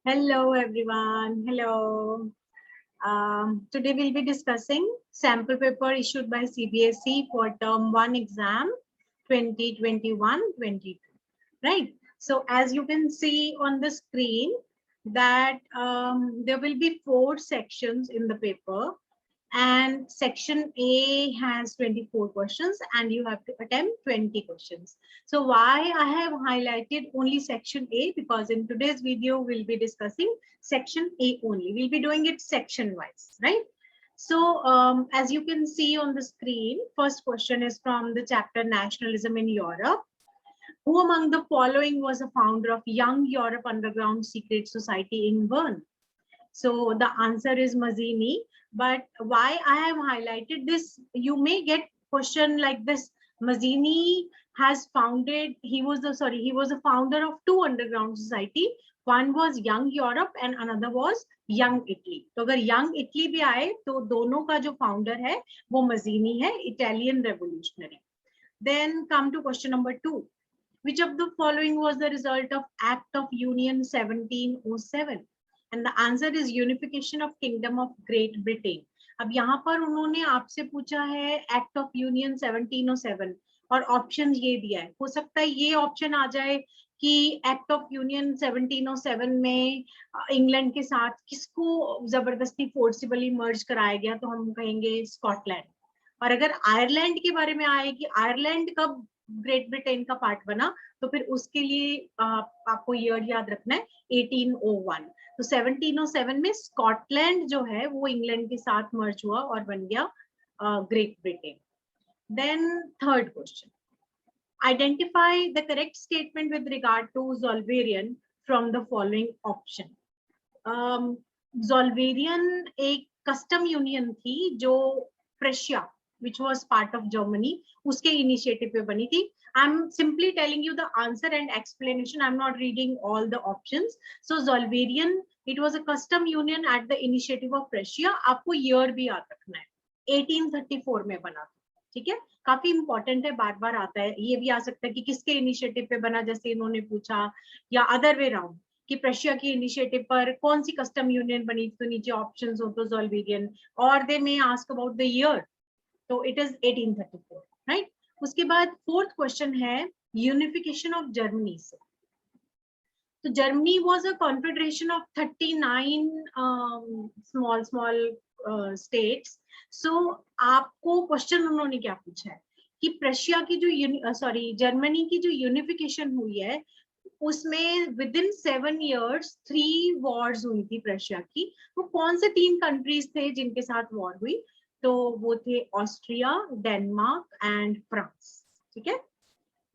Hello everyone. Hello. Today we'll be discussing sample paper issued by CBSE for term 1 exam 2021-22. Right. So as you can see on the screen that there will be 4 sections in the paper. And section A has 24 questions and you have to attempt 20 questions. So why I have highlighted only section A? Because in today's video, we'll be discussing section A only. We'll be doing it section wise, right? So as you can see on the screen, first question is from the chapter Nationalism in Europe. Who among the following was a founder of Young Europe Underground Secret Society in Bern? So the answer is Mazzini. But why I have highlighted this, you may get question like this. Mazzini has founded, he was a founder of 2 underground society. One was Young Europe and another was Young Italy. तो अगर Young Italy भी आए तो दोनों का जो founder है वो Mazzini है, Italian revolutionary. Then come to question number 2. Which of the following was the result of Act of Union 1707? And the answer is Unification of Kingdom of Great Britain. अब यहाँ पर उन्होंने आपसे पूछा है एक्ट ऑफ यूनियन 1707 और option ये दिया है. हो सकता है ये ऑप्शन आ जाए कि एक्ट ऑफ यूनियन 1707 में इंग्लैंड के साथ किसको जबरदस्ती फोर्सिबली मर्ज कराया गया, तो हम कहेंगे स्कॉटलैंड. और अगर आयरलैंड के बारे में आए कि आयरलैंड कब ग्रेट ब्रिटेन का पार्ट बना, तो फिर उसके लिए आपको ईयर याद रखना है 1801. तो 1707 में स्कॉटलैंड जो है वो इंग्लैंड के साथ मर्ज हुआ और बन गया Great Britain. Then third question, identify the correct statement with regard to Zollverein from the following option. Zollverein एक कस्टम यूनियन थी जो प्रेशिया which was part of Germany, उसके initiative पे बनी थी. I'm simply telling you the answer and explanation. I'm not reading all the options. So Zollverein, it was a custom union at the initiative of Prussia. आपको year भी याद रखना है. 1834 में बना था. ठीक है, काफी इंपॉर्टेंट है, बार बार आता है. ये भी आ सकता है कि किसके इनिशिएटिव पे बना, जैसे इन्होंने पूछा, या अदर वे राउंड कि प्रशिया की इनिशिएटिव पर कौन सी कस्टम यूनियन बनी, तो नीचे ऑप्शंस हो तो ज़ोल्वेरियन, और they may ask about the year, तो इट इज 1834, राइट. उसके बाद फोर्थ क्वेश्चन है यूनिफिकेशन ऑफ जर्मनी से. तो Germany was a confederation of 39 small states. So आपको क्वेश्चन उन्होंने क्या पूछा है कि प्रशिया की जो जर्मनी की जो यूनिफिकेशन हुई है उसमें विद इन 7 years 3 वॉर्स हुई थी प्रशिया की. वो कौन से 3 कंट्रीज थे जिनके साथ वॉर हुई? तो वो थे ऑस्ट्रिया, डेनमार्क एंड फ्रांस. ठीक है.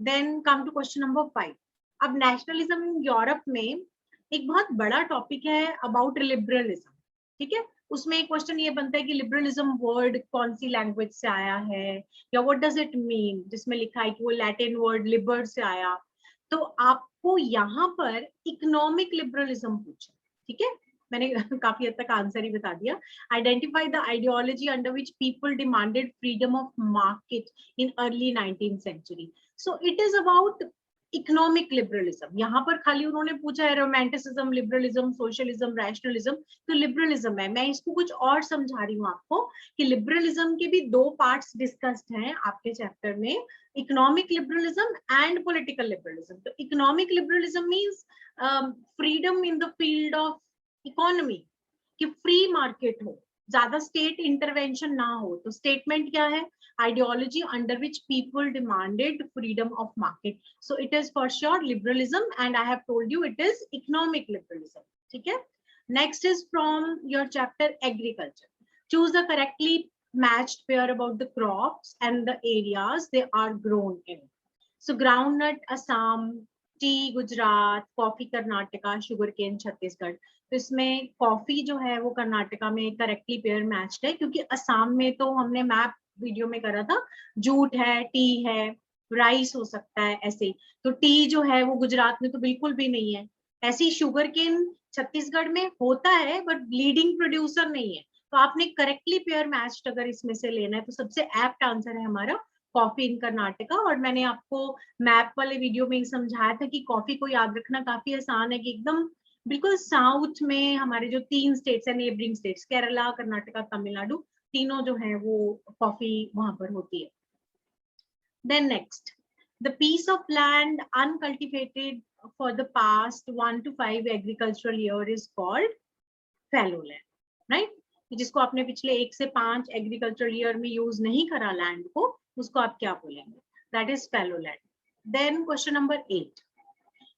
Then come to question number 5. अब नेशनलिज्म इन यूरोप में एक बहुत बड़ा टॉपिक है अबाउट लिबरलिज्म. ठीक है, उसमें एक क्वेश्चन ये बनता है कि लिबरलिज्म वर्ड कौन सी लैंग्वेज से आया है, या व्हाट डज इट मीन, जिसमें लिखा है कि वो लैटिन वर्ड लिबर से आया. तो आपको यहाँ पर इकोनॉमिक लिबरलिज्म पूछा. ठीक है, मैंने काफी हद तक आंसर ही बता दिया. Identify the ideology under which people demanded freedom of market in early 19th century. So it is about economic liberalism. यहाँ पर खाली उन्होंने पूछा है रोमांटिसिज्म, लिबरलिज्म, सोशलिज्म, रैशनलिज्म, तो लिबरलिज्म है. मैं इसको कुछ और समझा रही हूँ आपको कि लिबरलिज्म के भी 2 पार्ट्स डिस्कस्ड हैं आपके चैप्टर में, economic liberalism and political liberalism. तो economic liberalism means freedom in the field of economy, कि फ्री मार्केट हो, ज्यादा स्टेट इंटरवेंशन ना हो. तो स्टेटमेंट क्या है? Ideology under which people demanded freedom of market. So it is for sure liberalism and I have told you it is economic liberalism. ठीक है. Next is from your chapter agriculture. Choose the correctly matched pair about the crops and the areas they are grown in. So groundnut Assam, tea Gujarat, coffee Karnataka, sugar cane Chhattisgarh. तो इसमें coffee जो है वो कर्नाटका में correctly pair matched है, क्योंकि असम में तो हमने मैप वीडियो में करा था, जूट है, टी है, राइस हो सकता है ऐसे. तो टी जो है वो गुजरात में तो बिल्कुल भी नहीं है. ऐसे ही शुगर केन छत्तीसगढ़ में होता है बट लीडिंग प्रोड्यूसर नहीं है. तो आपने करेक्टली पेयर मैच्ड अगर इसमें से लेना है तो सबसे एप्ट आंसर है हमारा कॉफी इन कर्नाटका. और मैंने आपको मैप वाले वीडियो में समझाया था कि कॉफी को याद रखना काफी आसान है, कि एकदम बिल्कुल साउथ में हमारे जो 3 स्टेट्स है, नेबरिंग स्टेट्स, केरला, कर्नाटका, तमिलनाडु, तीनों जो है वो कॉफी वहां पर होती है. Then next, the piece of land uncultivated for the past 1 to 5 agricultural year is called fallow land, right? जिसको आपने पिछले 1 से 5 एग्रीकल्चरल ईयर में यूज नहीं करा लैंड को, उसको आप क्या बोलेंगे? That is fallow land. Then question number 8.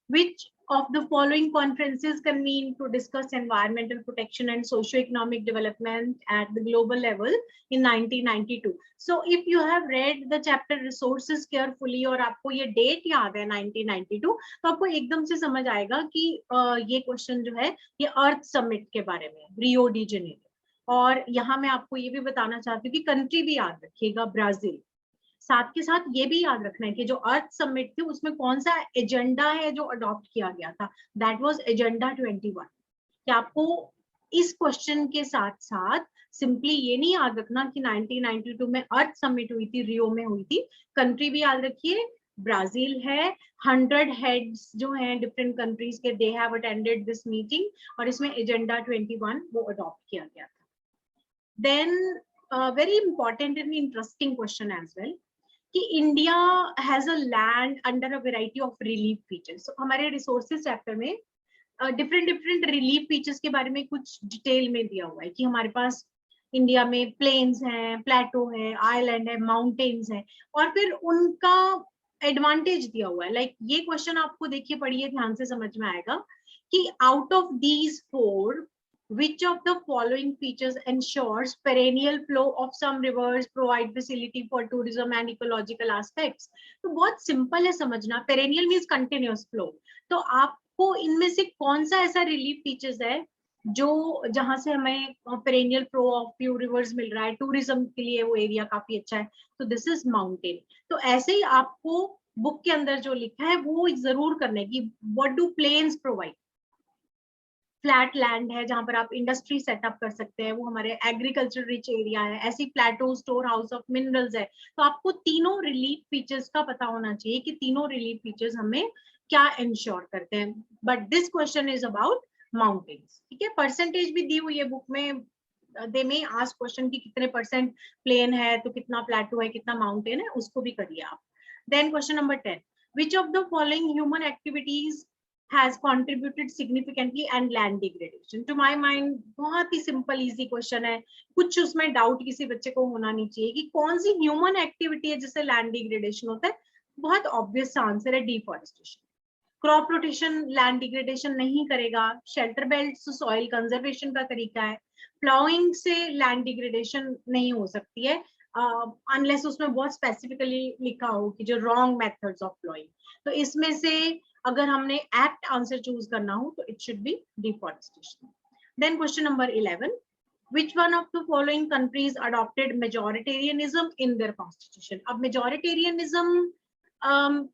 Which of the following conferences convened to discuss environmental protection and socio-economic development at the global level in 1992? So if you have read the chapter resources carefully और आपको ये date याद है 1992, तो आपको एकदम से समझ आएगा कि ये क्वेश्चन जो है ये अर्थ समिट के बारे में, रियो डी जेनेरो. और यहाँ मैं आपको ये भी बताना चाहती हूँ कि कंट्री भी याद रखिएगा, ब्राजील. साथ के साथ ये भी याद रखना है कि जो अर्थ समिट थी उसमें कौन सा एजेंडा है जो अडॉप्ट किया गया था, दैट वाज एजेंडा 21. कि आपको इस क्वेश्चन के साथ साथ सिंपली ये नहीं याद रखना कि 1992 में अर्थ समिट हुई थी, रियो में हुई थी. कंट्री भी याद रखिए, ब्राजील है. 100 हेड्स जो हैं डिफरेंट कंट्रीज के, they have attended this meeting, और इसमें एजेंडा 21 वो अडॉप्ट किया गया था. Then very important and interesting question as well, कि India has a land under a variety of relief features. हमारे रिसोर्सेज चैप्टर में डिफरेंट डिफरेंट रिलीफ फीचर्स के बारे में कुछ डिटेल में दिया हुआ है कि हमारे पास इंडिया में प्लेन्स हैं, प्लेटो है, आइलैंड है, माउंटेन्स है, और फिर उनका एडवांटेज दिया हुआ है. लाइक ये क्वेश्चन आपको देखिए, पढ़िए ध्यान से, समझ में आएगा कि out of these 4, which of the following features ensures perennial flow of some rivers, provide facility for tourism and ecological aspects? तो बहुत सिंपल है समझना. perennial means continuous flow. तो आपको इनमें से कौन सा ऐसा रिलीफ फीचर्स है जो जहां से हमें perennial flow of few rivers मिल रहा है, टूरिज्म के लिए वो एरिया काफी अच्छा है, तो दिस इज माउंटेन. तो ऐसे ही आपको बुक के अंदर जो लिखा है वो जरूर करना है कि what do plains provide. Flat land है जहां पर आप इंडस्ट्री सेटअप कर सकते हैं, वो हमारे एग्रीकल्चर रिच एरिया है. ऐसी प्लेटो, स्टोर हाउस ऑफ मिनरल्स है. तो आपको तीनों रिलीफ फीचर्स का पता होना चाहिए कि तीनों रिलीफ फीचर्स हमें क्या इंश्योर करते हैं. But this question is about mountains. ठीक है, परसेंटेज भी दी हुई है बुक में. दे में आस्क क्वेश्चन की कितने परसेंट प्लेन है, तो कितना प्लेटो है, कितना माउंटेन है, उसको भी करिए आप. Then question number 10. Which of the following human activities has contributed significantly and land degradation? To my mind बहुत ही सिंपल इजी क्वेश्चन है. कुछ उसमें डाउट किसी बच्चे को होना नहीं चाहिए कि कौन सी ह्यूमन एक्टिविटी है जिससे लैंड डिग्रेडेशन होता है. बहुत ऑब्वियस आंसर है, deforestation. Crop rotation land degradation नहीं करेगा. शेल्टर बेल्ट सॉइल कंजर्वेशन का तरीका है. प्लाउइंग से लैंड डिग्रेडेशन नहीं हो सकती है अनलेस उसमें बहुत स्पेसिफिकली लिखा हो कि जो रॉन्ग मेथड्स ऑफ प्लाउइंग. तो इसमें से अगर हमने एक्ट आंसर चूज करना हो तो it should be deforestation. Then question number 11. Which one of the following countries adopted majoritarianism in their constitution? अब majoritarianism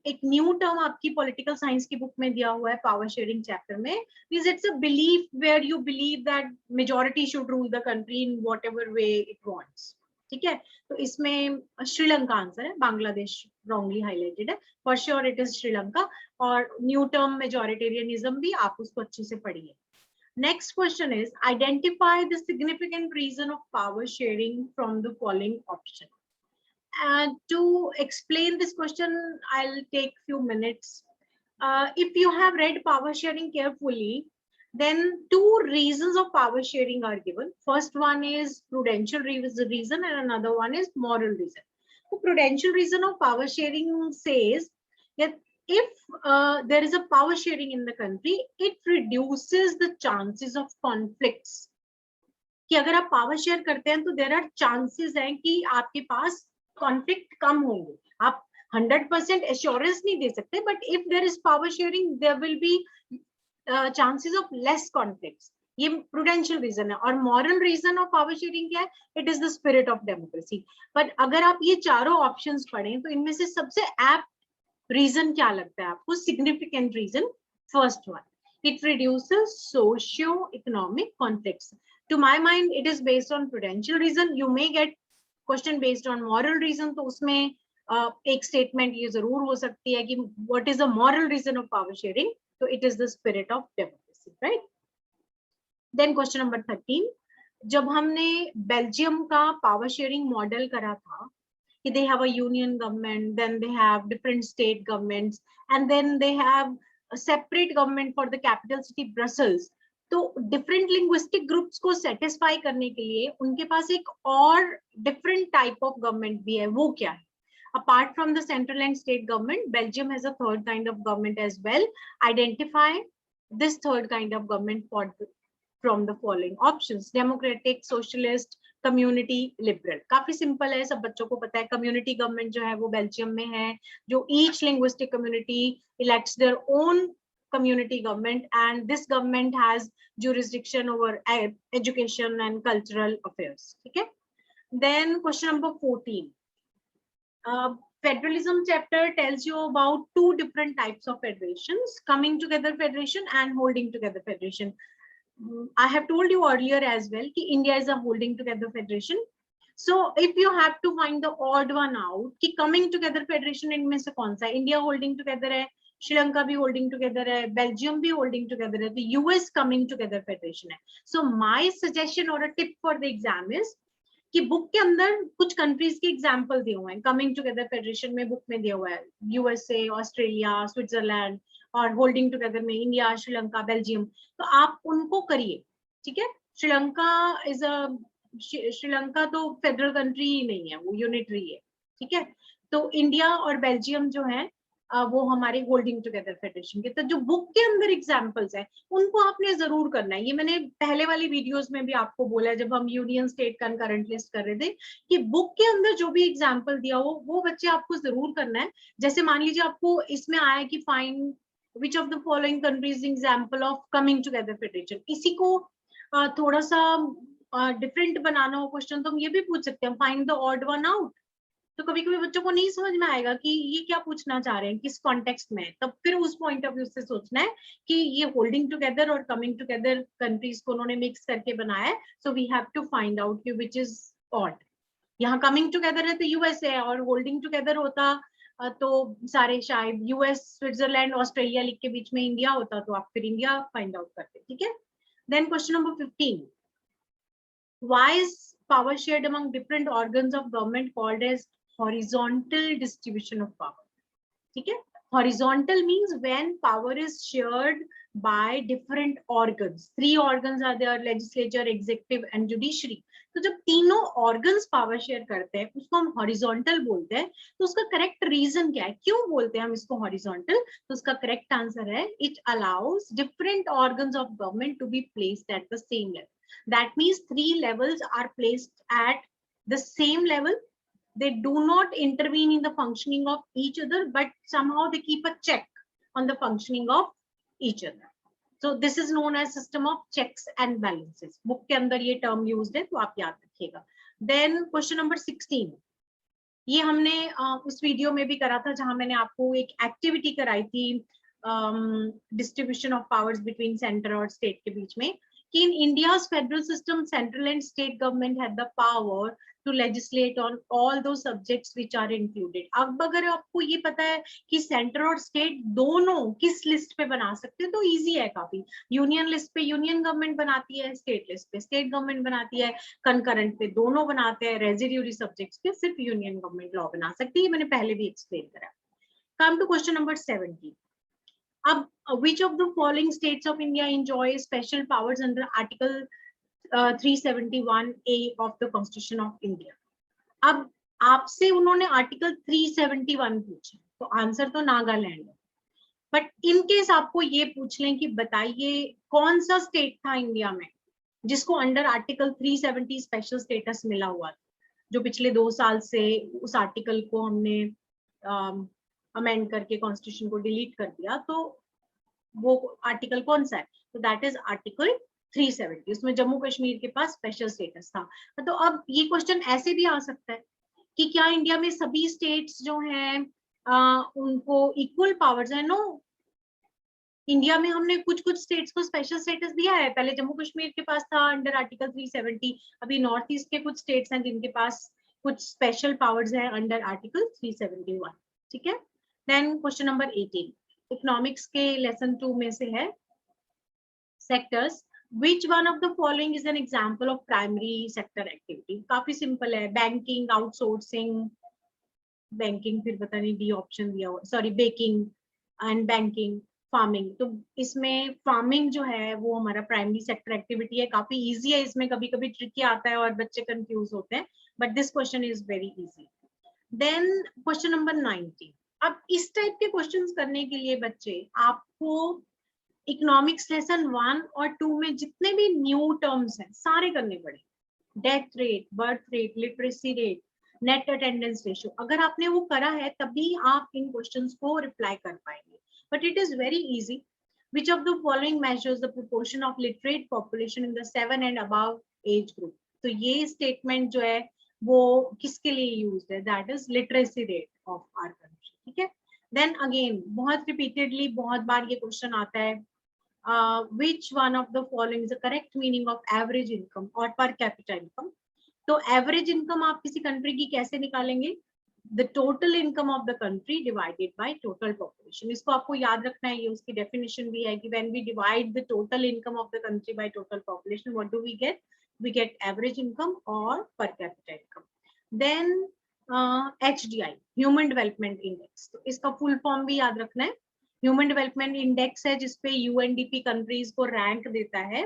एक न्यू टर्म आपकी पॉलिटिकल साइंस की बुक में दिया हुआ है, पावर शेयरिंग चैप्टर में. Means it's a belief where you believe that majority should rule the country in whatever way it wants. ठीक है, तो इसमें श्रीलंका आंसर है, बांग्लादेश रॉन्गली हाईलाइटेड है. For sure it is Sri Lanka. और न्यू टर्म मेजॉरिटेरियनिज्म भी आप उसको अच्छे से पढ़िए. Next question is, identify the significant reason of power sharing from the following option. And to explain this question, I'll take few minutes. If you have read power sharing carefully, then 2 reasons of power sharing are given. First one is prudential reason and another one is moral reason. The prudential reason of power sharing says that if there is a power sharing in the country, it reduces the chances of conflicts. कि अगर आप power share करते हैं तो there are chances हैं कि आपके पास conflict कम होंगे. आप 100% एश्योरेंस नहीं दे सकते, but if there is power sharing there will be chances of less conflicts. ये प्रूडेंशियल रीजन है. और moral reason of power sharing क्या है? It is the spirit of democracy. But अगर आप ये चारों ऑप्शंस पढ़ें तो इनमें से सबसे एप्ट रीजन क्या लगता है आपको? Significant reason, first one, it reduces socio-economic conflicts. To my mind, it is based on prudential reason. You may get question based on moral reason. तो उसमें एक statement ये जरूर हो सकती है कि what is the moral reason of power sharing? तो it is the spirit of democracy. से, राइट। देन क्वेश्चन नंबर 13, जब हमने बेल्जियम का पावर शेयरिंग मॉडल करा था कि they have a union government, then they have different state governments, and then they have a separate government for the capital city Brussels. तो different linguistic groups को satisfy करने के लिए उनके पास एक और डिफरेंट टाइप ऑफ गवर्नमेंट भी है, वो क्या है? Apart from the central and state government, Belgium has a third kind of government as well. Identify this third kind of government from the following options: democratic, socialist, community, liberal. काफी simple है, सब बच्चों को पता है। Community government जो है वो बेल्जियम में है, जो each linguistic community elects their own community government, and this government has jurisdiction over education and cultural affairs, ठीक है। Then question number 14, federalism chapter tells you about two different types of federations: coming together federation and holding together federation. I have told you earlier as well कि India is a holding together federation. So if you have to find the odd one out कि coming together federation इनमें से कौन सा है? India holding together है, श्रीलंका भी holding together है, बेल्जियम भी holding together है, तो US coming together federation है। So my suggestion or a tip for the exam is कि बुक के अंदर कुछ कंट्रीज के एग्जाम्पल दिए हुए हैं। कमिंग टुगेदर फेडरेशन में बुक में दिया हुआ है यूएसए, ऑस्ट्रेलिया, स्विट्जरलैंड, और होल्डिंग टुगेदर में इंडिया, श्रीलंका, बेल्जियम। तो आप उनको करिए, ठीक है। श्रीलंका तो फेडरल कंट्री ही नहीं है, वो यूनिटरी है, ठीक है। तो इंडिया और बेल्जियम जो है वो हमारे होल्डिंग टुगेदर फेडरेशन के। तो जो बुक के अंदर एग्जांपल्स है उनको आपने जरूर करना है। ये मैंने पहले वाली वीडियोस में भी आपको बोला जब हम यूनियन स्टेट कंकरेंट लिस्ट कर रहे थे कि बुक के अंदर जो भी एग्जांपल दिया हो वो बच्चे आपको जरूर करना है। जैसे मान लीजिए आपको इसमें आया कि find which of the following countries example of coming together federation, इसी को थोड़ा सा डिफरेंट बनाना हो क्वेश्चन तो हम ये भी पूछ सकते हैं, find the odd one out. तो कभी कभी बच्चों को नहीं समझ में आएगा कि ये क्या पूछना चाह रहे हैं, किस कॉन्टेक्स्ट में, तब फिर उस पॉइंट ऑफ व्यू से सोचना है कि ये होल्डिंग टुगेदर और कमिंग टुगेदर कंट्रीज को उन्होंने मिक्स करके बनाया है। So we have to find out कि विच इज ऑड। यहाँ कमिंग टुगेदर है तो यूएस है, और होल्डिंग टुगेदर होता तो सारे शायद यूएस, स्विट्जरलैंड, ऑस्ट्रेलिया लिख के बीच में इंडिया होता, तो आप फिर इंडिया फाइंड आउट करते, ठीक है। Then question number 15, why is power shared among different organs of government called as horizontal distribution of power? ठीक है। Horizontal means when power is shared by different organs. 3 organs are there: legislature, executive and judiciary. तो जब तीनों organs power share करते हैं उसको हम horizontal बोलते हैं। तो उसका correct reason क्या है, क्यों बोलते हैं हम इसको horizontal? तो उसका correct answer है it allows different organs of government to be placed at the same level. That means 3 levels are placed at the same level. They do not intervene in the functioning of each other, but somehow they keep a check on the functioning of each other. So this is known as system of checks and balances. Book के अंदर ये term used है, तो आप याद रखिएगा। Then question number 16, ये हमने उस वीडियो में भी करा था जहां मैंने आपको एक एक्टिविटी कराई थी distribution of powers between centre और स्टेट के बीच में, कि in India's federal system, central and state government had the power to legislate on all those subjects which are included. अब अगर आपको ये पता है कि सेंटर और स्टेट दोनों किस लिस्ट पे बना सकते हैं तो इजी है काफी। यूनियन लिस्ट पे यूनियन गवर्नमेंट बनाती है, स्टेट लिस्ट पे स्टेट गवर्नमेंट बनाती है, कंकरेंट पे दोनों बनाते हैं, रेजिड्यूरी सब्जेक्ट्स पे सिर्फ यूनियन गवर्नमेंट लॉ बना सकती है। मैंने पहले भी एक्सप्लेन करा। कम टू क्वेश्चन नंबर 17, अब which of the following states of India enjoy special powers under Article 371A of the Constitution of India? अब आपसे उन्होंने आर्टिकल 371 पूछा तो आंसर तो नागालैंड है, बट इन केस आपको ये पूछ लें कि बताइए कौन सा स्टेट था इंडिया में जिसको अंडर आर्टिकल 370 स्पेशल स्टेटस मिला हुआ था, जो पिछले 2 साल से उस आर्टिकल को हमने अमेंड करके कॉन्स्टिट्यूशन को डिलीट कर दिया, तो वो आर्टिकल कौन सा है? तो दैट इज आर्टिकल 370। उसमें जम्मू कश्मीर के पास स्पेशल स्टेटस था। तो अब ये क्वेश्चन ऐसे भी आ सकता है कि क्या इंडिया में सभी स्टेट्स जो हैं उनको इक्वल पावर्स है? नो, इंडिया में हमने कुछ स्टेट्स को स्पेशल स्टेटस दिया है। पहले जम्मू कश्मीर के पास था अंडर आर्टिकल 370, अभी नॉर्थ ईस्ट के कुछ स्टेट्स हैं जिनके पास कुछ स्पेशल पावर्स है अंडर आर्टिकल 371, ठीक है। देन क्वेश्चन नंबर 18, इकोनॉमिक्स के लेसन 2 में से है। sectors. Which one of the following is an example of primary sector activity? काफी simple है, banking, outsourcing, banking फिर पता नहीं डी ऑप्शन दिया हुआ, sorry baking and banking, farming. तो इसमें फार्मिंग जो है वो हमारा प्राइमरी सेक्टर एक्टिविटी है. काफी इजी है, इसमें कभी कभी ट्रिकी आता है और बच्चे कंफ्यूज होते हैं, but this question is very easy. Then question number 90. अब इस टाइप के क्वेश्चंस करने के लिए बच्चे आपको इकोनॉमिक्स लेसन 1 और 2 में जितने भी न्यू टर्म्स हैं सारे करने पड़े. Death rate, birth rate, literacy rate, net attendance ratio, अगर आपने वो करा है तभी आप इन क्वेश्चंस को रिप्लाई कर पाएंगे. But it is very easy. Which of the following measures the proportion of literate population in the 7 and above age group? तो ये statement जो है वो किसके लिए used है? That is literacy rate of our country. ठीक है? Then again बहुत repeatedly बहुत बार ये question आता है. Which one of the following is the correct meaning of average income or per capita income? तो average income आप किसी country की कैसे निकालेंगे? The total income of the country divided by total population. इसको आपको याद रखना है, ये उसकी definition भी है कि when we divide the total income of the country by total population, what do we get? We get average income or per capita income. Then HDI, Human Development Index. तो इसका full form भी याद रखना है. Human Development Index है जिसपे UNDP countries को rank देता है.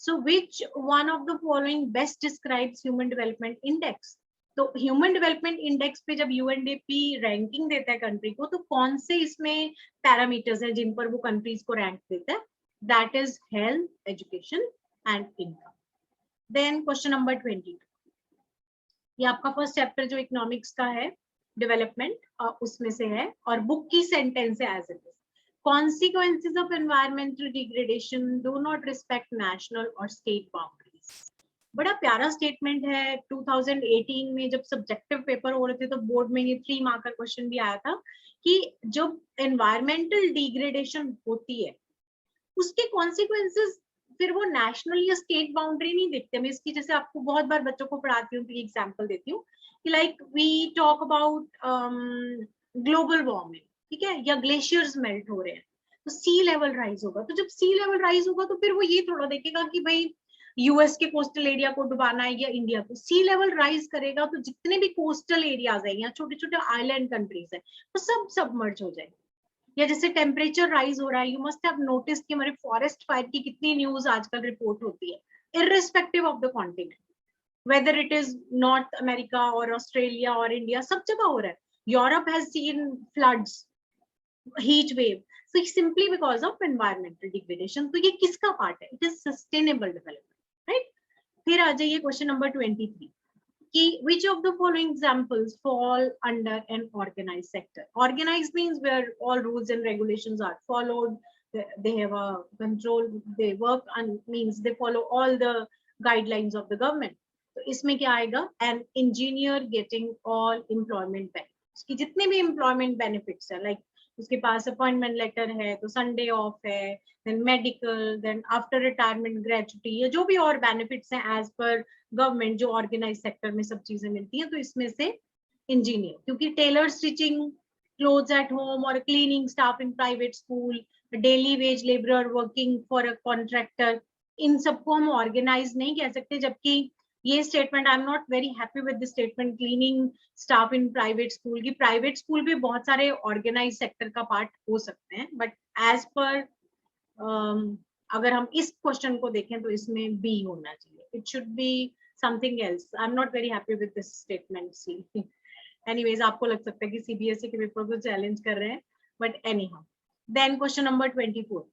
So which one of the following best describes Human Development Index? तो ह्यूमन डेवलपमेंट इंडेक्स पे जब यूएनडीपी रैंकिंग देता है कंट्री को, तो कौन से इसमें पैरामीटर्स हैं जिन पर वो कंट्रीज को रैंक देता है? That is health, education and income. Then question number 22. ये आपका फर्स्ट चैप्टर जो इकोनॉमिक्स का है, डेवलपमेंट, उसमें से है और बुक की सेंटेंस है as it is. Consequences of environmental degradation do not respect national or state boundaries. बड़ा प्यारा स्टेटमेंट है. 2018 में जब सब्जेक्टिव पेपर हो रहे थे तो बोर्ड में ये 3 मार्क का क्वेश्चन भी आया था कि जब एनवायरमेंटल डिग्रेडेशन होती है उसके कॉन्सिक्वेंसेस फिर वो नेशनल या स्टेट बाउंड्री नहीं देखते. मैं इसकी जैसे आपको बहुत बार बच्चों को पढ़ाती हूँ तो एग्जांपल देती हूँ कि like we talk about global warming, ठीक है, या ग्लेशियर्स मेल्ट हो रहे हैं तो सी लेवल राइज होगा. तो जब सी लेवल राइज होगा तो फिर वो ये थोड़ा देखेगा कि भाई यूएस के कोस्टल एरिया को डुबाना है या इंडिया को. सी लेवल राइज करेगा तो जितने भी कोस्टल एरियाज है या छोटे छोटे आइलैंड कंट्रीज है वो सब सबमर्ज हो जाएंगे. या जैसे टेम्परेचर राइज हो रहा है, यू मस्ट हैव नोटिस कि हमारे फॉरेस्ट फायर की कितनी न्यूज आजकल रिपोर्ट होती है, irrespective of the continent, whether it is north America और ऑस्ट्रेलिया और इंडिया, सब जगह हो रहा है. Europe has seen floods, heat wave, so simply because of environmental degradation. तो ये किसका पार्ट है? It is sustainable development, right. फिर आ जाइए क्वेश्चन नंबर 23 कि which of the following examples fall under an organized sector? Organized means where all rules and regulations are followed, they have a control, they work and means they follow all the guidelines of the government. तो इसमें क्या आएगा? An engineer getting all employment benefits. कि जितने भी employment benefits है, like उसके पास appointment letter है तो संडे ऑफ है, then medical, then after retirement gratuity, या जो भी और बेनिफिट्स हैं एज पर गवर्नमेंट जो ऑर्गेनाइज सेक्टर में सब चीजें मिलती हैं. तो इसमें से इंजीनियर, क्योंकि tailor stitching, clothes at home और cleaning staff in private school, daily wage labourer working for a contractor, इन सबको हम ऑर्गेनाइज नहीं कह सकते. जबकि ये statement, I am not very happy with the statement cleaning staff in private school की. प्राइवेट स्कूल भी बहुत सारे ऑर्गेनाइज सेक्टर का पार्ट हो सकते हैं, बट एज पर अगर हम इस क्वेश्चन को देखें तो इसमें बी होना चाहिए. It should be something else. I am not very happy with this statement C. Anyways आपको लग सकता है कि सीबीएसई के पेपर को चैलेंज कर रहे हैं, but anyhow. Then question number 24.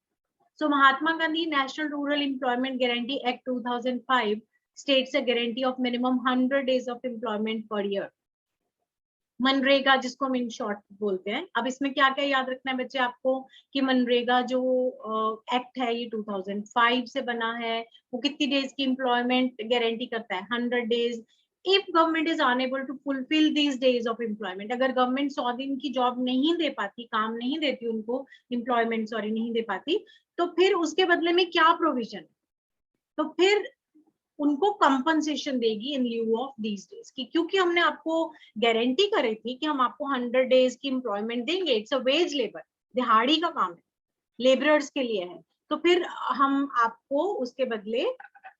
So Mahatma Gandhi National Rural Employment Guarantee Act 2005 states a guarantee of minimum 100 days of employment per year. MNREGA जिसको हम इन शॉर्ट बोलते हैं. अब इसमें क्या क्या याद रखना है बच्चे आपको कि मनरेगा जो एक्ट है ये 2005 से बना है. वो कितनी डेज की एम्प्लॉयमेंट गारंटी करता है? 100 days. If government is unable to fulfil these days of employment, अगर गवर्नमेंट 100 दिन की जॉब नहीं दे पाती, काम नहीं देती उनको, एम्प्लॉयमेंट सॉरी नहीं दे पाती, तो फिर उसके बदले में क्या प्रोविजन? तो फिर उनको कंपनसेशन देगी इन ल्यू ऑफ दीज डेज की, क्योंकि हमने आपको गारंटी करी थी कि हम आपको 100 डेज की एम्प्लॉयमेंट देंगे. इट्स अ वेज लेबर, दिहाड़ी का काम है, लेबरर्स के लिए है. तो फिर हम आपको उसके बदले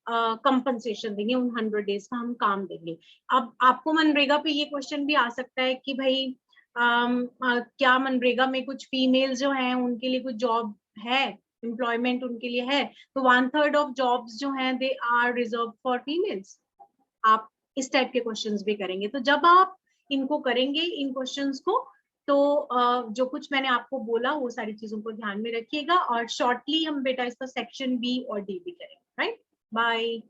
कंपनसेशन देंगे, उन 100 डेज का हम काम देंगे। अब आपको मनरेगा पे ये क्वेश्चन भी आ सकता है कि भाई क्या मनरेगा में कुछ फीमेल जो हैं उनके लिए कुछ जॉब है, एम्प्लॉयमेंट उनके लिए है? तो 1/3 ऑफ जॉब्स जो हैं they are reserve for females. आप इस टाइप के क्वेश्चंस भी करेंगे। तो जब आप इनको करेंगे इन क्वेश्चंस को, तो जो कुछ मैंने आपको बोला वो सारी चीजों को ध्यान में रखिएगा, और शॉर्टली हम बेटा इसका सेक्शन बी और डी भी करेंगे। Right, bye.